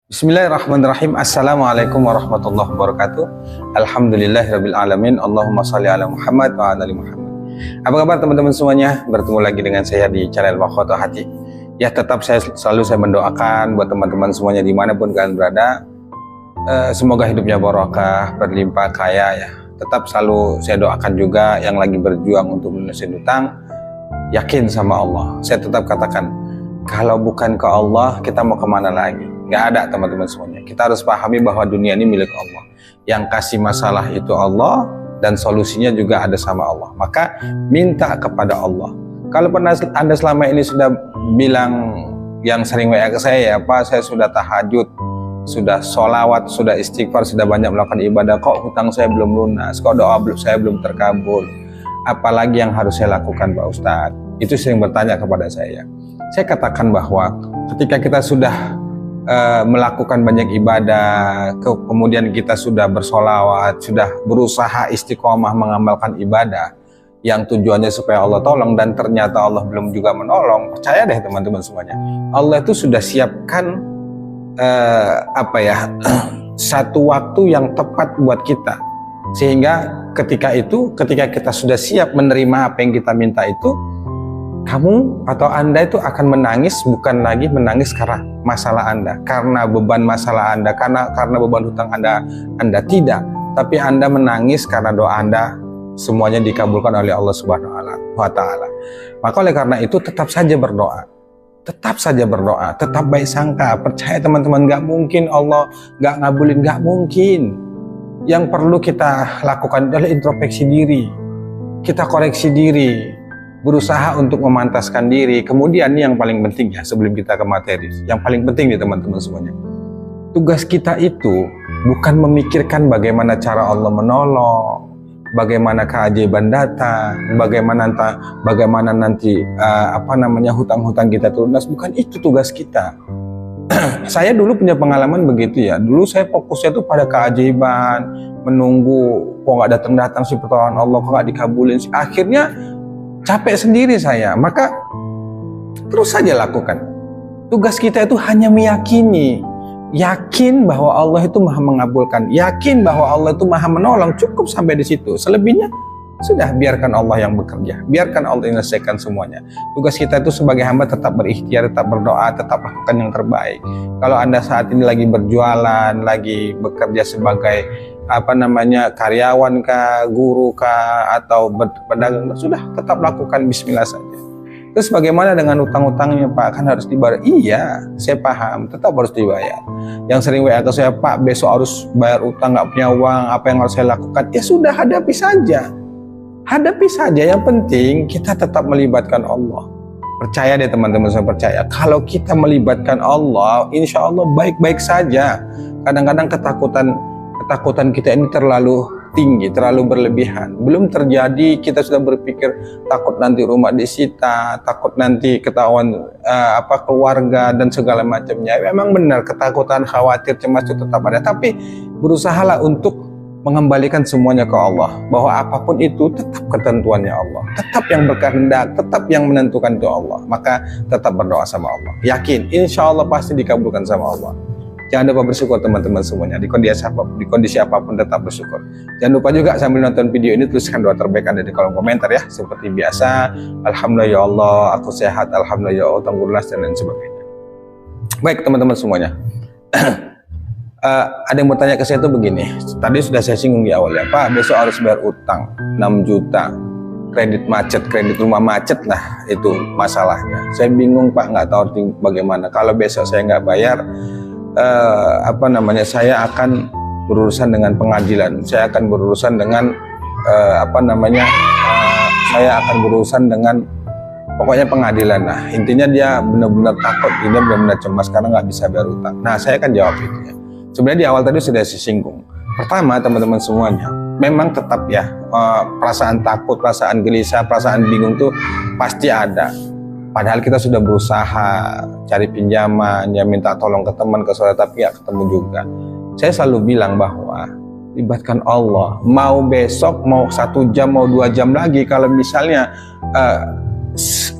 Bismillahirrahmanirrahim. Assalamualaikum warahmatullahi wabarakatuh. Alhamdulillahirabbil alamin. Allahumma shalli ala Muhammad wa ala ali Muhammad. Apa kabar teman-teman semuanya? Bertemu lagi dengan saya di channel Makhoto Hati. Ya, tetap saya mendoakan buat teman-teman semuanya dimanapun kalian berada. Semoga hidupnya barokah, berlimpah kaya ya. Tetap selalu saya doakan juga yang lagi berjuang untuk melunasi hutang, yakin sama Allah. Saya tetap katakan, kalau bukan ke Allah, kita mau kemana lagi? Nggak ada teman-teman semuanya. Kita harus pahami bahwa dunia ini milik Allah. Yang kasih masalah itu Allah, dan solusinya juga ada sama Allah. Maka minta kepada Allah. Kalau pernah Anda selama ini sudah bilang, yang sering WA ke saya, ya Pak, saya sudah tahajud, sudah sholawat, sudah istighfar, sudah banyak melakukan ibadah, kok hutang saya belum lunas, kok doa saya belum terkabul, apalagi yang harus saya lakukan Pak Ustadz? Itu sering bertanya kepada saya. Saya katakan bahwa ketika kita sudah melakukan banyak ibadah, kemudian kita sudah bersolawat, sudah berusaha istiqomah mengamalkan ibadah yang tujuannya supaya Allah tolong, dan ternyata Allah belum juga menolong, percaya deh teman-teman semuanya, Allah itu sudah siapkan satu waktu yang tepat buat kita, sehingga ketika kita sudah siap menerima apa yang kita minta itu, kamu atau Anda itu akan menangis, bukan lagi menangis karena masalah Anda, karena beban masalah Anda, karena beban hutang Anda tidak, tapi Anda menangis karena doa Anda semuanya dikabulkan oleh Allah Subhanahu wa Ta'ala. Maka oleh karena itu tetap saja berdoa, tetap baik sangka, percaya teman-teman, nggak mungkin Allah nggak ngabulin, nggak mungkin. Yang perlu kita lakukan adalah introspeksi diri, kita koreksi diri, berusaha untuk memantaskan diri. Kemudian yang paling penting ya, sebelum kita ke materi, yang paling penting nih teman-teman semuanya, tugas kita itu bukan memikirkan bagaimana cara Allah menolong, bagaimana keajaiban datang, bagaimana nanti hutang-hutang kita lunas. Bukan itu tugas kita. Saya dulu punya pengalaman begitu ya. Dulu saya fokusnya tuh pada keajaiban, menunggu kok nggak datang si pertolongan Allah, kok nggak dikabulin. Akhirnya capek sendiri saya. Maka terus saja lakukan. Tugas kita itu hanya meyakini, yakin bahwa Allah itu maha mengabulkan, yakin bahwa Allah itu maha menolong. Cukup sampai di situ. Selebihnya sudah, biarkan Allah yang bekerja, biarkan Allah menyelesaikan semuanya. Tugas kita itu sebagai hamba tetap berikhtiar, tetap berdoa, tetap lakukan yang terbaik. Kalau Anda saat ini lagi berjualan, lagi bekerja sebagai karyawan kah, guru kah, atau pedagang, sudah tetap lakukan bismillah saja. Terus bagaimana dengan utang-utangnya Pak? Kan harus dibayar. Iya, saya paham, tetap harus dibayar. Yang sering WA ke saya, Pak besok harus bayar utang, nggak punya uang, apa yang harus saya lakukan? Ya sudah, hadapi saja. Yang penting kita tetap melibatkan Allah. Percaya deh teman-teman, saya percaya, kalau kita melibatkan Allah, insya Allah baik-baik saja. Kadang-kadang ketakutan kita ini terlalu tinggi, terlalu berlebihan. Belum terjadi kita sudah berpikir takut nanti rumah disita, takut nanti ketahuan keluarga dan segala macamnya. Memang benar, ketakutan, khawatir, cemas itu tetap ada, tapi berusahalah untuk mengembalikan semuanya ke Allah, bahwa apapun itu tetap ketentuannya Allah, tetap yang berkehendak, tetap yang menentukan itu Allah. Maka tetap berdoa sama Allah, yakin insya Allah pasti dikabulkan sama Allah. Jangan lupa bersyukur teman-teman semuanya, di kondisi apapun tetap bersyukur. Jangan lupa juga sambil nonton video ini tuliskan doa terbaik Anda di kolom komentar ya. Seperti biasa, alhamdulillah ya Allah aku sehat, alhamdulillah ya Allah utang lunas, dan lain sebagainya. Baik teman-teman semuanya, ada yang bertanya ke saya tuh begini, tadi sudah saya singgung di awal ya, Pak besok harus bayar utang 6 juta, kredit rumah macet lah, itu masalahnya. Saya bingung Pak, nggak tahu bagaimana. Kalau besok saya nggak bayar, saya akan berurusan dengan pengadilan, saya akan berurusan dengan pokoknya pengadilan. Nah intinya dia benar-benar takut, dia benar-benar cemas karena nggak bisa bayar utang. Nah saya akan jawab itu ya. Sebenarnya di awal tadi sudah disinggung. Pertama teman-teman semuanya, memang tetap ya perasaan takut, perasaan gelisah, perasaan bingung tuh pasti ada. Padahal kita sudah berusaha cari pinjaman, ya minta tolong ke teman, ke saudara, tapi ya ketemu juga. Saya selalu bilang bahwa libatkan Allah. Mau besok, mau 1 jam, mau 2 jam lagi, kalau misalnya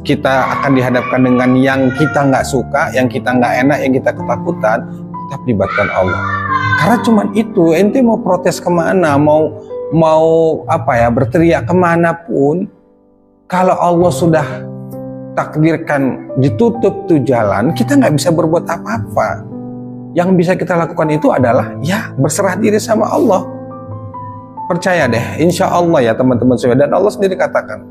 kita akan dihadapkan dengan yang kita nggak suka, yang kita nggak enak, yang kita ketakutan, tetap libatkan Allah. Karena cuman itu, ente mau protes kemana, mau berteriak kemana pun, kalau Allah sudah takdirkan ditutup tuh jalan, kita nggak bisa berbuat apa-apa. Yang bisa kita lakukan itu adalah ya berserah diri sama Allah. Percaya deh, insya Allah ya teman-teman semua. Dan Allah sendiri katakan,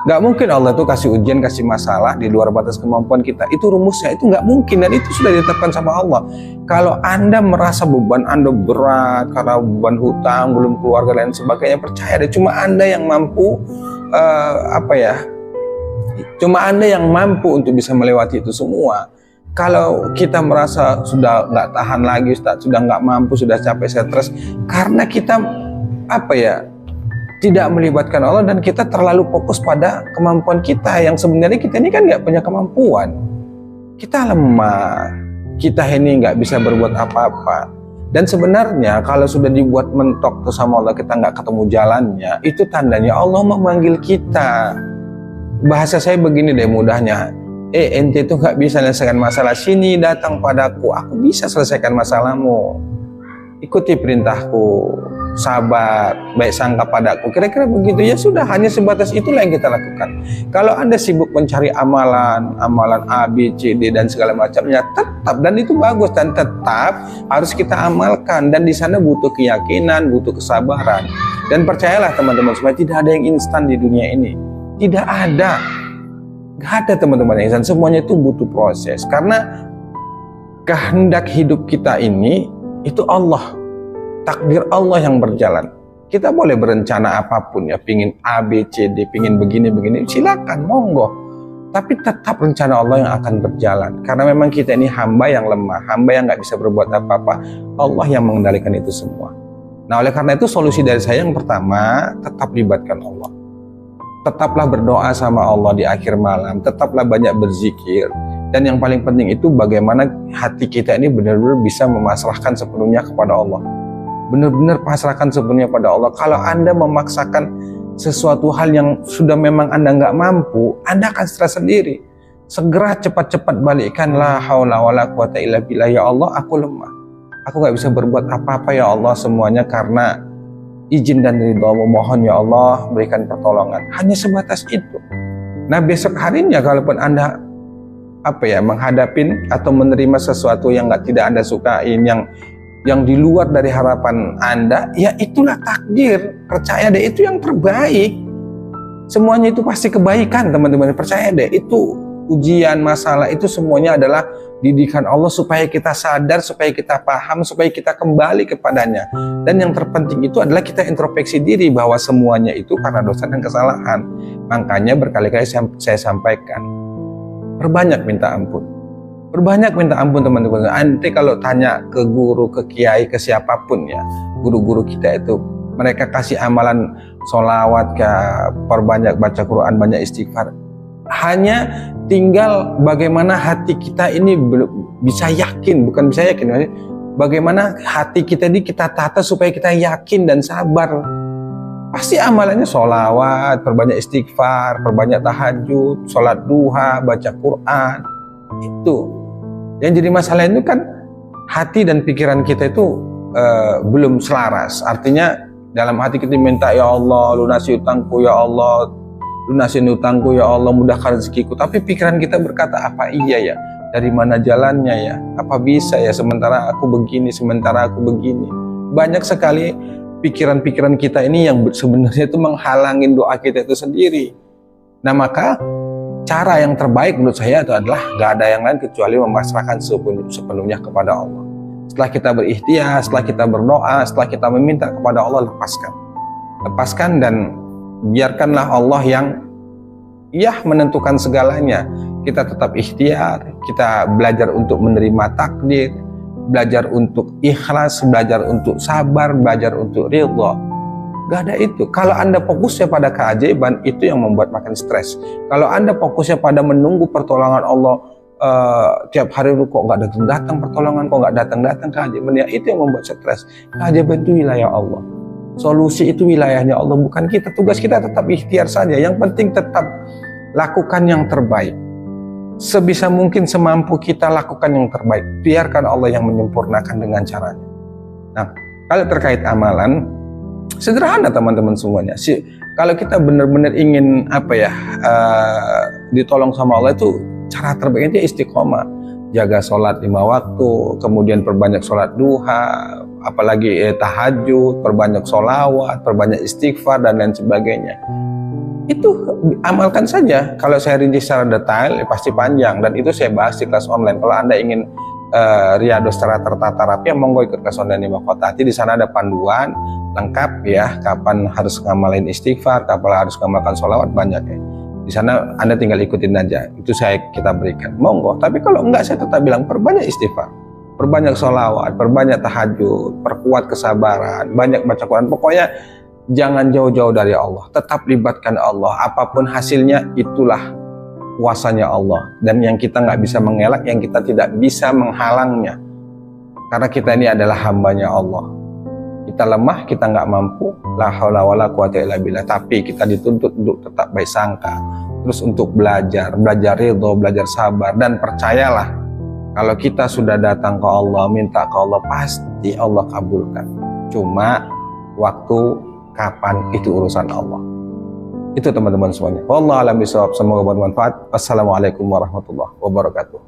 nggak mungkin Allah itu kasih ujian, kasih masalah di luar batas kemampuan kita. Itu rumusnya, itu nggak mungkin, dan itu sudah ditetapkan sama Allah. Kalau Anda merasa beban Anda berat karena beban hutang, belum keluarga dan sebagainya, percaya deh, cuma Anda yang mampu cuma Anda yang mampu untuk bisa melewati itu semua. Kalau kita merasa sudah nggak tahan lagi, Ustaz, sudah nggak mampu, sudah capek, stres, karena kita tidak melibatkan Allah dan kita terlalu fokus pada kemampuan kita, yang sebenarnya kita ini kan nggak punya kemampuan. Kita lemah, kita ini nggak bisa berbuat apa-apa. Dan sebenarnya kalau sudah dibuat mentok tuh sama Allah, kita nggak ketemu jalannya, itu tandanya Allah memanggil kita. Bahasa saya begini deh mudahnya, ente itu nggak bisa selesaikan masalah, sini datang padaku, aku bisa selesaikan masalahmu. Ikuti perintahku, sabar, baik sangka padaku. Kira-kira begitu, ya sudah, hanya sebatas itulah yang kita lakukan. Kalau Anda sibuk mencari amalan A, B, C, D dan segala macamnya, tetap, dan itu bagus, dan tetap harus kita amalkan, dan di sana butuh keyakinan, butuh kesabaran. Dan percayalah teman-teman semua, tidak ada yang instan di dunia ini. Tidak ada. Gak ada teman-teman yang instan, semuanya itu butuh proses. Karena kehendak hidup kita ini, itu Allah, takdir Allah yang berjalan. Kita boleh berencana apapun ya, pingin A, B, C, D, pingin begini, silakan, monggo. Tapi tetap rencana Allah yang akan berjalan. Karena memang kita ini hamba yang lemah, hamba yang gak bisa berbuat apa-apa. Allah yang mengendalikan itu semua. Nah, oleh karena itu solusi dari saya yang pertama, tetap libatkan Allah. Tetaplah berdoa sama Allah di akhir malam, tetaplah banyak berzikir. Dan yang paling penting itu bagaimana hati kita ini benar-benar bisa memasrahkan sepenuhnya kepada Allah. Benar-benar pasrahkan sepenuhnya pada Allah. Kalau Anda memaksakan sesuatu hal yang sudah memang Anda nggak mampu, Anda akan stres sendiri. Segera cepat-cepat balikkan, la haula wala quwata illa billah, ya Allah, aku lemah. Aku nggak bisa berbuat apa-apa ya Allah, semuanya karena izin dan ridha-Mu, mohon ya Allah berikan pertolongan. Hanya sebatas itu. Nah, besok harinya kalaupun Anda menghadapin atau menerima sesuatu yang tidak Anda sukain, yang di luar dari harapan Anda, ya itulah takdir. Percaya deh, itu yang terbaik. Semuanya itu pasti kebaikan, teman-teman. Percaya deh, itu ujian, masalah, itu semuanya adalah didikan Allah supaya kita sadar, supaya kita paham, supaya kita kembali kepadanya. Dan yang terpenting itu adalah kita introspeksi diri bahwa semuanya itu karena dosa dan kesalahan. Makanya berkali-kali saya sampaikan, perbanyak minta ampun. Perbanyak minta ampun, teman-teman. Nanti kalau tanya ke guru, ke kiai, ke siapapun ya, guru-guru kita itu, mereka kasih amalan sholawat, perbanyak baca Quran, banyak istighfar. Hanya tinggal bagaimana hati kita ini bisa yakin, bukan bisa yakin, bagaimana hati kita ini kita tata supaya kita yakin dan sabar. Pasti amalannya sholawat, perbanyak istighfar, perbanyak tahajud, sholat duha, baca Quran. Itu yang jadi masalah itu kan hati dan pikiran kita itu belum selaras. Artinya dalam hati kita minta, ya Allah lunasi utangku, ya Allah lunasin utangku, ya Allah mudahkan rezekiku. Tapi pikiran kita berkata, apa iya ya? Dari mana jalannya ya? Apa bisa ya? Sementara aku begini, sementara aku begini. Banyak sekali pikiran-pikiran kita ini yang sebenarnya itu menghalangin doa kita itu sendiri. Nah, maka cara yang terbaik menurut saya itu adalah gak ada yang lain kecuali memasrahkan sepenuhnya kepada Allah. Setelah kita berikhtiar, setelah kita berdoa, setelah kita meminta kepada Allah, lepaskan dan biarkanlah Allah yang menentukan segalanya. Kita tetap ikhtiar, kita belajar untuk menerima takdir, belajar untuk ikhlas, belajar untuk sabar, belajar untuk ridha. Gak ada itu. Kalau Anda fokusnya pada keajaiban, itu yang membuat makin stres. Kalau Anda fokusnya pada menunggu pertolongan Allah, tiap hari kok nggak datang pertolongan, kok nggak datang keajaiban, ya itu yang membuat stres. Keajaiban itu wilayah Allah, solusi itu wilayahnya Allah, bukan kita. Tugas kita tetap ikhtiar saja. Yang penting tetap lakukan yang terbaik. sebisa mungkin semampu kita lakukan yang terbaik. Biarkan Allah yang menyempurnakan dengan caranya. Nah, kalau terkait amalan, sederhana teman-teman semuanya. Kalau kita benar-benar ingin ditolong sama Allah, itu cara terbaiknya istiqomah. Jaga sholat 5 waktu, kemudian perbanyak sholat duha, apalagi tahajud, perbanyak sholawat, perbanyak istighfar, dan lain sebagainya. Itu amalkan saja. Kalau saya rinci secara detail, pasti panjang, dan itu saya bahas di kelas online. Kalau Anda ingin Riyadhos secara tertata rapi, monggo ikut kelas online di Makotati. Di sana ada panduan lengkap ya, kapan harus ngamalin istighfar, kapan harus ngamalkan sholawat, banyak ya. Di sana Anda tinggal ikutin aja, itu kita berikan, monggo. Tapi kalau enggak, saya tetap bilang perbanyak istighfar, perbanyak sholawat, perbanyak tahajud, perkuat kesabaran, banyak baca Quran. Pokoknya jangan jauh-jauh dari Allah, tetap libatkan Allah. Apapun hasilnya, itulah kuasanya Allah, dan yang kita nggak bisa mengelak, yang kita tidak bisa menghalangnya, karena kita ini adalah hambanya Allah. Kita lemah, kita nggak mampu, la haula wala quwata illa billah. Tapi kita dituntut untuk tetap baik sangka, terus untuk belajar ridho, belajar sabar, dan percayalah, kalau kita sudah datang ke Allah, minta ke Allah, pasti Allah kabulkan. Cuma waktu kapan, itu urusan Allah. Itu teman-teman semuanya. Wallahu a'lam bishawab. Semoga bermanfaat. Wassalamualaikum warahmatullahi wabarakatuh.